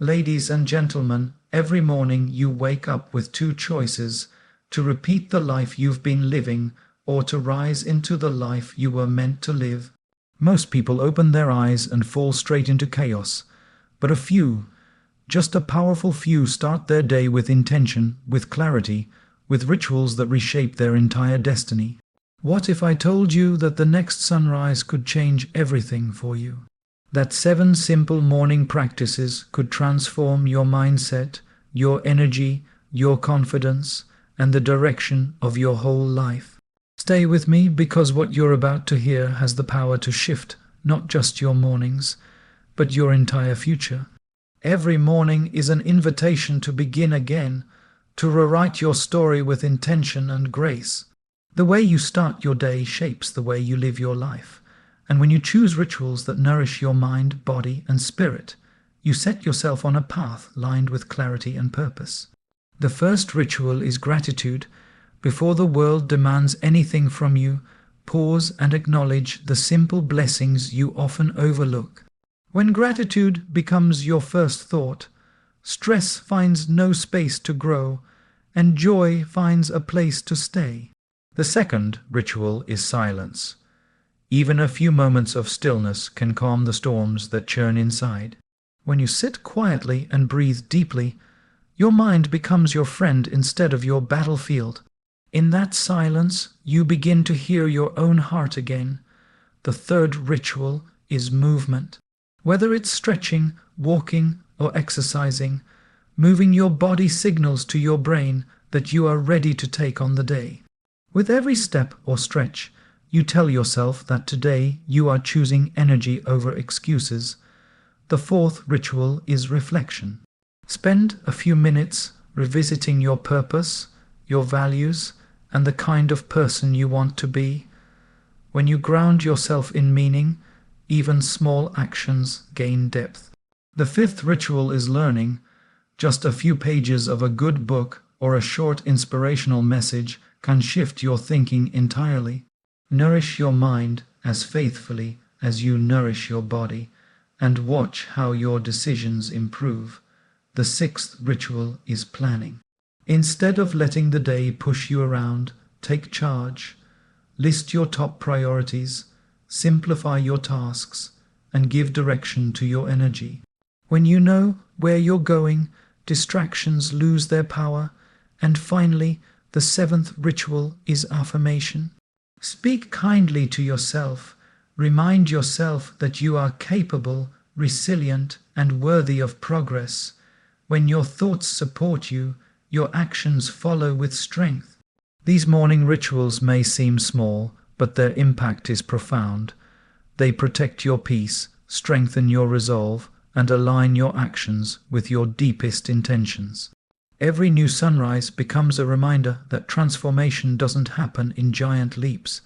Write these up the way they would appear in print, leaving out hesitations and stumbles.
Ladies and gentlemen, every morning you wake up with two choices: to repeat the life you've been living or to rise into the life you were meant to live. Most people open their eyes and fall straight into chaos, but a few, just a powerful few, start their day with intention, with clarity, with rituals that reshape their entire destiny. What if I told you that the next sunrise could change everything for you? That 7 simple morning practices could transform your mindset, your energy, your confidence, and the direction of your whole life. Stay with me, because what you're about to hear has the power to shift not just your mornings, but your entire future. Every morning is an invitation to begin again, to rewrite your story with intention and grace. The way you start your day shapes the way you live your life. And when you choose rituals that nourish your mind, body, and spirit, you set yourself on a path lined with clarity and purpose. The first ritual is gratitude. Before the world demands anything from you, pause and acknowledge the simple blessings you often overlook. When gratitude becomes your first thought, stress finds no space to grow, and joy finds a place to stay. The second ritual is silence. Even a few moments of stillness can calm the storms that churn inside. When you sit quietly and breathe deeply, your mind becomes your friend instead of your battlefield. In that silence, you begin to hear your own heart again. The third ritual is movement. Whether it's stretching, walking, or exercising, moving your body signals to your brain that you are ready to take on the day. With every step or stretch, you tell yourself that today you are choosing energy over excuses. The fourth ritual is reflection. Spend a few minutes revisiting your purpose, your values, and the kind of person you want to be. When you ground yourself in meaning, even small actions gain depth. The fifth ritual is learning. Just a few pages of a good book or a short inspirational message can shift your thinking entirely. Nourish your mind as faithfully as you nourish your body, and watch how your decisions improve. The sixth ritual is planning. Instead of letting the day push you around, take charge. List your top priorities, simplify your tasks, and give direction to your energy. When you know where you're going, distractions lose their power. And finally, the seventh ritual is affirmation. Speak kindly to yourself. Remind yourself that you are capable, resilient, and worthy of progress. When your thoughts support you, your actions follow with strength. These morning rituals may seem small, but their impact is profound. They protect your peace, strengthen your resolve, and align your actions with your deepest intentions. Every new sunrise becomes a reminder that transformation doesn't happen in giant leaps.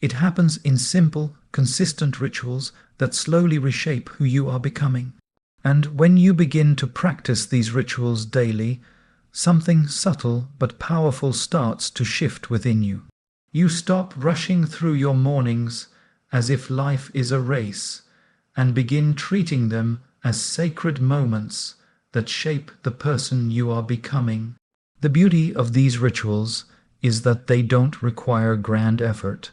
It happens in simple, consistent rituals that slowly reshape who you are becoming. And when you begin to practice these rituals daily, something subtle but powerful starts to shift within you. You stop rushing through your mornings as if life is a race, and begin treating them as sacred moments that shape the person you are becoming. The beauty of these rituals is that they don't require grand effort.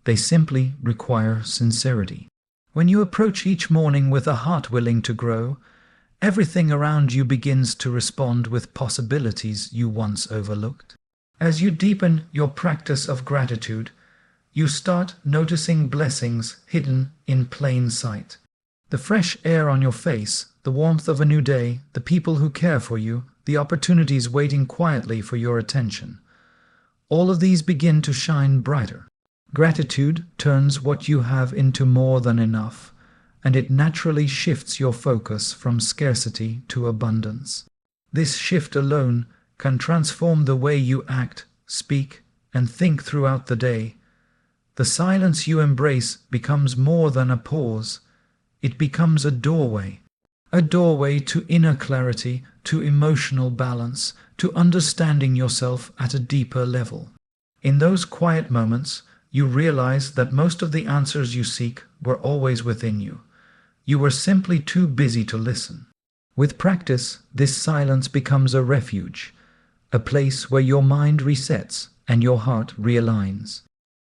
They simply require sincerity. When you approach each morning with a heart willing to grow, everything around you begins to respond with possibilities you once overlooked. As you deepen your practice of gratitude, you start noticing blessings hidden in plain sight. The fresh air on your face, the warmth of a new day, the people who care for you, the opportunities waiting quietly for your attention. All of these begin to shine brighter. Gratitude turns what you have into more than enough, and it naturally shifts your focus from scarcity to abundance. This shift alone can transform the way you act, speak, and think throughout the day. The silence you embrace becomes more than a pause. It becomes a doorway to inner clarity, to emotional balance, to understanding yourself at a deeper level. In those quiet moments, you realize that most of the answers you seek were always within you. You were simply too busy to listen. With practice, this silence becomes a refuge, a place where your mind resets and your heart realigns.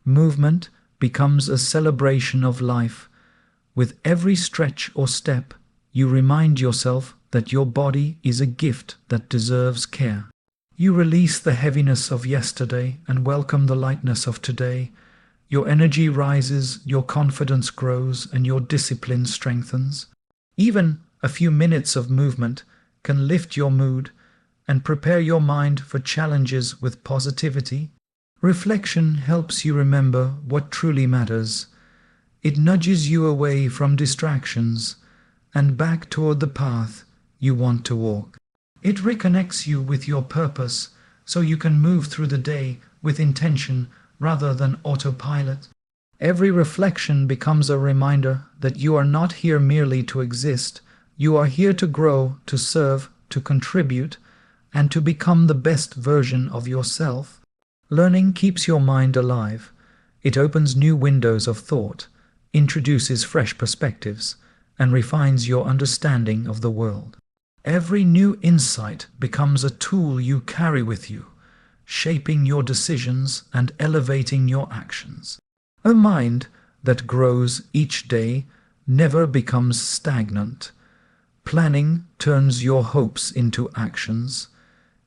Movement becomes a celebration of life. With every stretch or step, you remind yourself that your body is a gift that deserves care. You release the heaviness of yesterday and welcome the lightness of today. Your energy rises, your confidence grows, and your discipline strengthens. Even a few minutes of movement can lift your mood and prepare your mind for challenges with positivity. Reflection helps you remember what truly matters. It nudges you away from distractions and back toward the path you want to walk. It reconnects you with your purpose so you can move through the day with intention rather than autopilot. Every reflection becomes a reminder that you are not here merely to exist. You are here to grow, to serve, to contribute, and to become the best version of yourself. Learning keeps your mind alive. It opens new windows of thought, introduces fresh perspectives, and refines your understanding of the world. Every new insight becomes a tool you carry with you, shaping your decisions and elevating your actions. A mind that grows each day never becomes stagnant. Planning turns your hopes into actions.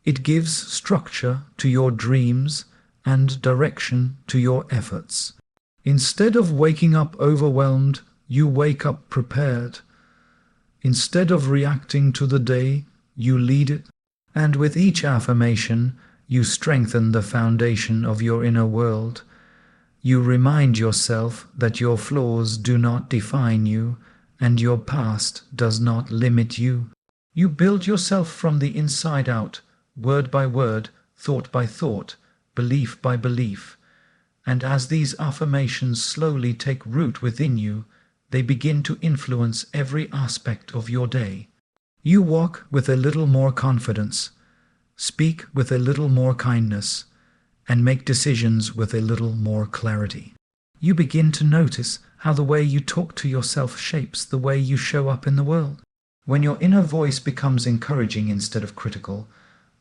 It gives structure to your dreams and direction to your efforts. Instead of waking up overwhelmed, you wake up prepared. Instead of reacting to the day, you lead it. And with each affirmation, you strengthen the foundation of your inner world. You remind yourself that your flaws do not define you, and your past does not limit you. You build yourself from the inside out, word by word, thought by thought, belief by belief. And as these affirmations slowly take root within you, they begin to influence every aspect of your day. You walk with a little more confidence, speak with a little more kindness, and make decisions with a little more clarity. You begin to notice how the way you talk to yourself shapes the way you show up in the world. When your inner voice becomes encouraging instead of critical,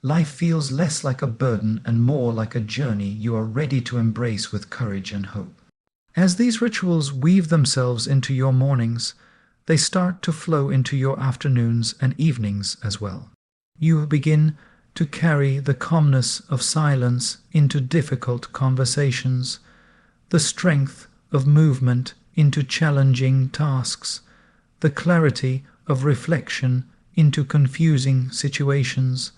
life feels less like a burden and more like a journey you are ready to embrace with courage and hope. As these rituals weave themselves into your mornings, they start to flow into your afternoons and evenings as well. You begin to carry the calmness of silence into difficult conversations, the strength of movement into challenging tasks, the clarity of reflection into confusing situations,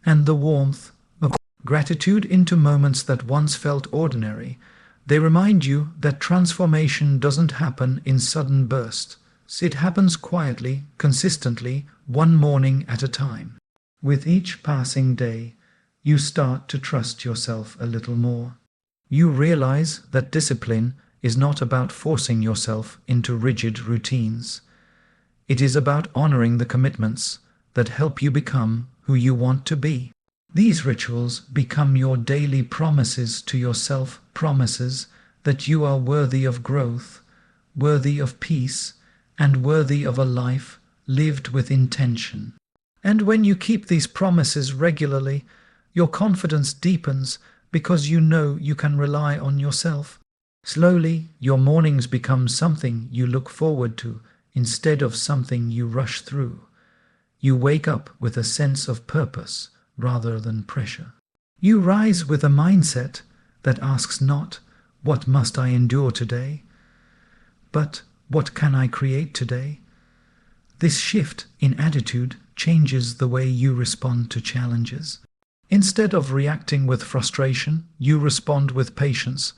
and the warmth of gratitude into moments that once felt ordinary. They remind you that transformation doesn't happen in sudden bursts. It happens quietly, consistently, one morning at a time. With each passing day, you start to trust yourself a little more. You realize that discipline is not about forcing yourself into rigid routines. It is about honoring the commitments that help you become who you want to be. These rituals become your daily promises to yourself, promises that you are worthy of growth, worthy of peace, and worthy of a life lived with intention. And when you keep these promises regularly, your confidence deepens because you know you can rely on yourself. Slowly, your mornings become something you look forward to instead of something you rush through. You wake up with a sense of purpose rather than pressure. You rise with a mindset that asks not, "What must I endure today?" but "What can I create today?" This shift in attitude changes the way you respond to challenges. Instead of reacting with frustration, you respond with patience.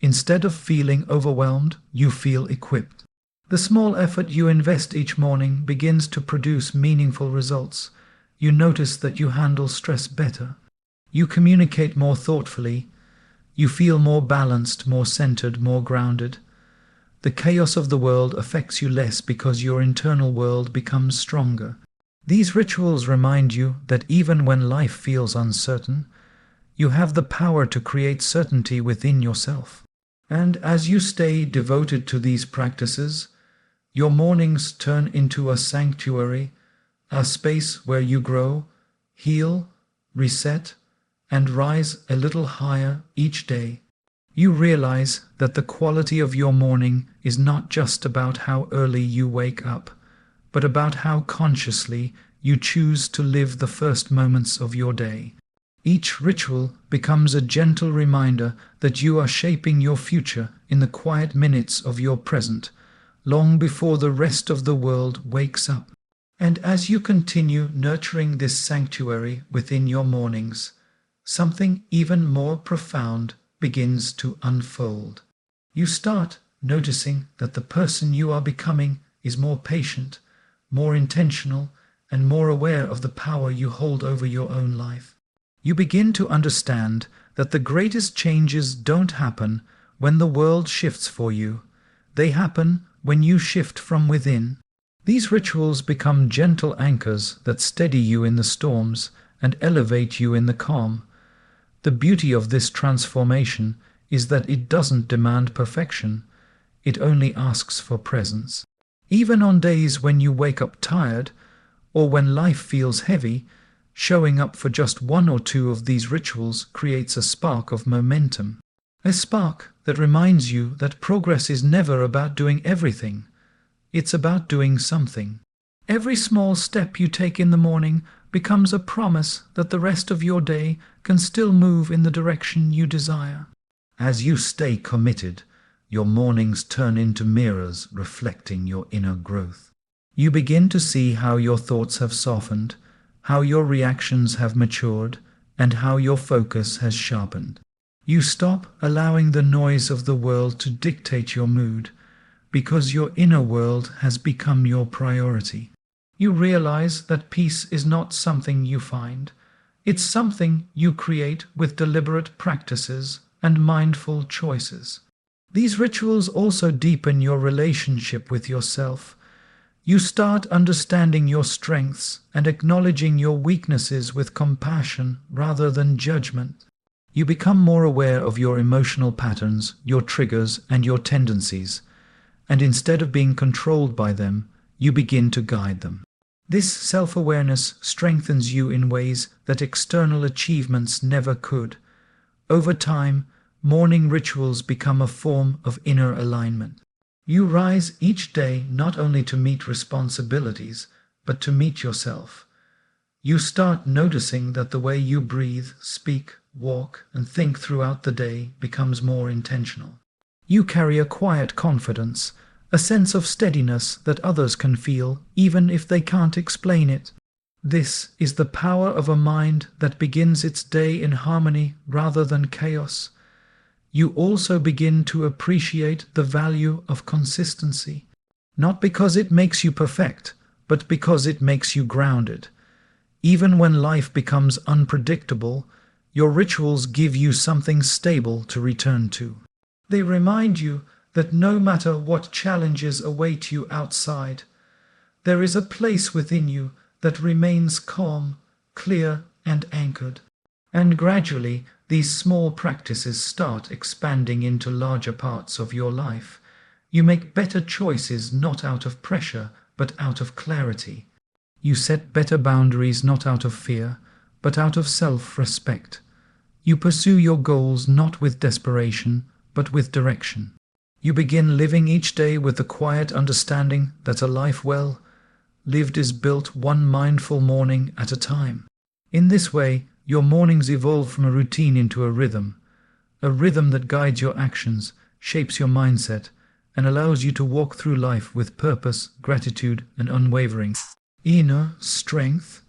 Instead of feeling overwhelmed, you feel equipped. The small effort you invest each morning begins to produce meaningful results. You notice that you handle stress better. You communicate more thoughtfully. You feel more balanced, more centered, more grounded. The chaos of the world affects you less because your internal world becomes stronger. These rituals remind you that even when life feels uncertain, you have the power to create certainty within yourself. And as you stay devoted to these practices, your mornings turn into a sanctuary, a space where you grow, heal, reset, and rise a little higher each day. You realize that the quality of your morning is not just about how early you wake up, but about how consciously you choose to live the first moments of your day. Each ritual becomes a gentle reminder that you are shaping your future in the quiet minutes of your present, long before the rest of the world wakes up. And as you continue nurturing this sanctuary within your mornings, something even more profound begins to unfold. You start noticing that the person you are becoming is more patient, more intentional, and more aware of the power you hold over your own life. You begin to understand that the greatest changes don't happen when the world shifts for you. They happen when you shift from within. These rituals become gentle anchors that steady you in the storms and elevate you in the calm. The beauty of this transformation is that it doesn't demand perfection, it only asks for presence. Even on days when you wake up tired, or when life feels heavy, showing up for just one or two of these rituals creates a spark of momentum. A spark that reminds you that progress is never about doing everything. It's about doing something. Every small step you take in the morning becomes a promise that the rest of your day can still move in the direction you desire. As you stay committed, your mornings turn into mirrors reflecting your inner growth. You begin to see how your thoughts have softened, how your reactions have matured, and how your focus has sharpened. You stop allowing the noise of the world to dictate your mood, because your inner world has become your priority. You realize that peace is not something you find. It's something you create with deliberate practices and mindful choices. These rituals also deepen your relationship with yourself. You start understanding your strengths and acknowledging your weaknesses with compassion rather than judgment. You become more aware of your emotional patterns, your triggers, and your tendencies, and instead of being controlled by them, you begin to guide them. This self-awareness strengthens you in ways that external achievements never could. Over time, morning rituals become a form of inner alignment. You rise each day not only to meet responsibilities, but to meet yourself. You start noticing that the way you breathe, speak, walk, and think throughout the day becomes more intentional. You carry a quiet confidence, a sense of steadiness that others can feel, even if they can't explain it. This is the power of a mind that begins its day in harmony rather than chaos. You also begin to appreciate the value of consistency, not because it makes you perfect, but because it makes you grounded. Even when life becomes unpredictable, your rituals give you something stable to return to. They remind you that no matter what challenges await you outside, there is a place within you that remains calm, clear, and anchored. And gradually, these small practices start expanding into larger parts of your life. You make better choices not out of pressure, but out of clarity. You set better boundaries not out of fear, but out of self-respect. You pursue your goals not with desperation, but with direction. You begin living each day with the quiet understanding that a life well lived is built one mindful morning at a time. In this way, your mornings evolve from a routine into a rhythm that guides your actions, shapes your mindset, and allows you to walk through life with purpose, gratitude, and unwavering inner strength.